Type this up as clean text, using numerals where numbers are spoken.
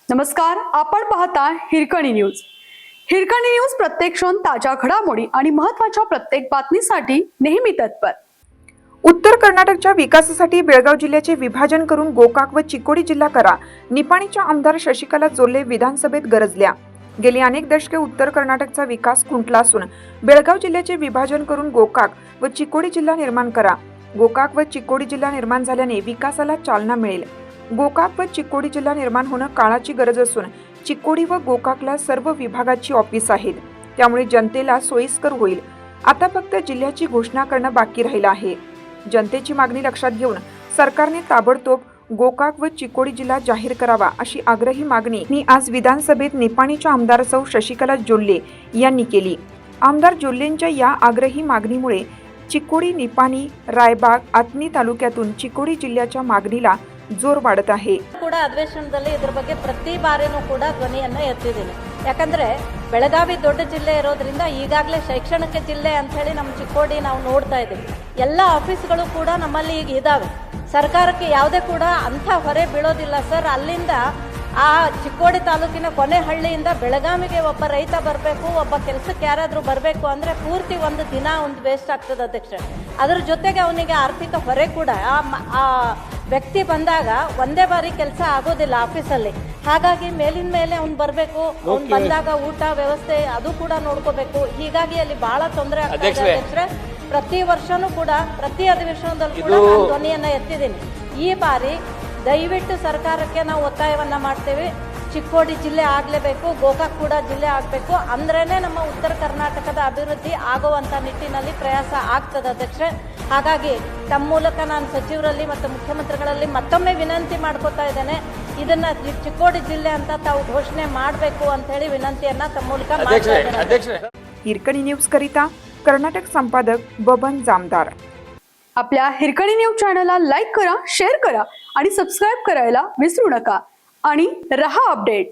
नमस्कार, आपण पाहता हिरकणी न्यूज। हिरकणी न्यूज प्रत्येक क्षण ताज्या घडामोडी आणि महत्त्वाच्या प्रत्येक बातमीसाठी नेहमी तत्पर। उत्तर कर्नाटकच्या विकासासाठी बेळगाव जिल्ह्याचे विभाजन करून गोकाक व चिकोडी जिल्हा करा, निपाणीच्या आमदार शशिकला जोल्ले विधानसभेत गरजल्या। गेली अनेक दशके उत्तर कर्नाटकचा विकास खुंटला असून बेळगाव जिल्ह्याचे विभाजन करून गोकाक व चिकोडी जिल्हा निर्माण करा। गोकाक व चिकोडी जिल्हा निर्माण झाल्याने विकासाला चालना मिळेल। गोकाक व चिकोडी जिल्हा निर्माण होणं काळाची गरज असून चिकोडी व गोकाकला सर्व विभागाची ऑफिस आहेत, त्यामुळे जनतेला सोयीस्कर होईल। आता फक्त जिल्ह्याची घोषणा करणं बाकी राहिलं आहे। जनतेची मागणी लक्षात घेऊन सरकारने ताबडतोब गोकाक व चिकोडी जिल्हा जाहीर करावा, अशी आग्रही मागणी आज विधानसभेत निपाणीच्या आमदार सौ शशिकला जोल्ले यांनी केली। आमदार जोल्लेंच्या या आग्रही मागणीमुळे चिकोडी, निपाणी, रायबाग, आत्नी तालुक्यातून चिकोडी जिल्ह्याच्या मागणीला जोर वाढत आहे। ಕೂಡ ಅಧಿವೇಶನದಲ್ಲಿ ಇದರ ಬಗ್ಗೆ ಪ್ರತಿ ಬಾರಿನೂ ಕೂಡ ಧ್ವನಿಯನ್ನ ಎತ್ತಿದ್ದೀನಿ। ಯಾಕಂದ್ರೆ ಬೆಳಗಾವಿ ದೊಡ್ಡ ಜಿಲ್ಲೆ ಇರೋದ್ರಿಂದ ಈಗಾಗಲೇ ಶೈಕ್ಷಣಿಕ ಜಿಲ್ಲೆ ಅಂತ ಹೇಳಿ ನಮ್ಮ ಚಿಕ್ಕೋಡಿ ನಾವು ನೋಡ್ತಾ ಇದ್ದೀವಿ। ಎಲ್ಲ ಆಫೀಸ್ಗಳು ಕೂಡ ನಮ್ಮಲ್ಲಿ ಈಗ ಇದಾವೆ। ಸರ್ಕಾರಕ್ಕೆ ಯಾವುದೇ ಕೂಡ ಅಂಥ ಹೊರೆ ಬೀಳೋದಿಲ್ಲ ಸರ್। ಅಲ್ಲಿಂದ ಆ ಚಿಕ್ಕೋಡಿ ತಾಲೂಕಿನ ಕೊನೆ ಹಳ್ಳಿಯಿಂದ ಬೆಳಗಾವಿಗೆ ಒಬ್ಬ ರೈತ ಬರಬೇಕು, ಒಬ್ಬ ಕೆಲಸಕ್ಕೆ ಯಾರಾದರೂ ಬರಬೇಕು ಅಂದರೆ ಪೂರ್ತಿ ಒಂದು ದಿನ ಒಂದು ವೇಸ್ಟ್ ಆಗ್ತದೆ ಅಧ್ಯಕ್ಷ। ಅದರ ಜೊತೆಗೆ ಅವನಿಗೆ ಆರ್ಥಿಕ ಹೊರೆ ಕೂಡ ಆ ವ್ಯಕ್ತಿ ಬಂದಾಗ ಒಂದೇ ಬಾರಿ ಕೆಲಸ ಆಗೋದಿಲ್ಲ ಆಫೀಸಲ್ಲಿ। ಹಾಗಾಗಿ ಮೇಲಿನ ಮೇಲೆ ಅವ್ನು ಬರಬೇಕು, ಅವ್ನು ಬಂದಾಗ ಊಟ ವ್ಯವಸ್ಥೆ ಅದು ಕೂಡ ನೋಡ್ಕೋಬೇಕು। ಹೀಗಾಗಿ ಅಲ್ಲಿ ಬಹಳ ತೊಂದರೆ ಆಗ್ತದೆ ಅಧ್ಯಕ್ಷರೇ। ಪ್ರತಿ ವರ್ಷನೂ ಕೂಡ ಪ್ರತಿ ಅಧಿವೇಶನದಲ್ಲಿ ಕೂಡ ನಾನು ಧ್ವನಿಯನ್ನ ಎತ್ತಿದ್ದೀನಿ। ಈ ಬಾರಿ ದಯವಿಟ್ಟು ಸರ್ಕಾರಕ್ಕೆ ನಾವು ಒತ್ತಾಯವನ್ನ ಮಾಡ್ತೇವೆ, ಚಿಕ್ಕೋಡಿ ಜಿಲ್ಲೆ ಆಗಲೇಬೇಕು, ಗೋಕಾಕ್ ಕೂಡ ಜಿಲ್ಲೆ ಆಗಬೇಕು, ಅಂದ್ರೇನೆ ನಮ್ಮ ಉತ್ತರ ಕರ್ನಾಟಕದ ಅಭಿವೃದ್ಧಿ ಆಗುವಂತ ನಿಟ್ಟಿನಲ್ಲಿ ಪ್ರಯಾಸ ಆಗ್ತದೆ ಅಧ್ಯಕ್ಷರೇ। ಹಾಗಾಗಿ ತಮ್ಮ ಮೂಲಕ ನಾನು ಸಚಿವರಲ್ಲಿ ಮತ್ತು ಮುಖ್ಯಮಂತ್ರಿಗಳಲ್ಲಿ ಮತ್ತೊಮ್ಮೆ ವಿನಂತಿ ಮಾಡ್ಕೋತಾ ಇದ್ದೇನೆ, ಇದನ್ನ ಚಿಕ್ಕೋಡಿ ಜಿಲ್ಲೆ ಅಂತ ತಾವು ಘೋಷಣೆ ಮಾಡಬೇಕು ಅಂತ ಹೇಳಿ ವಿನಂತಿಯನ್ನ ತಮ್ಮ ಮೂಲಕ ಮಾಡ್ತಾ ಇದ್ದೇನೆ। हिरकणी न्यूज करिता कर्नाटक संपादक बबन जामदार। आपल्या हिरकणी न्यूज चॅनलला लाईक करा, शेअर करा आणि सबस्क्राइब करायला विसरू नका आणि रहा अपडेट।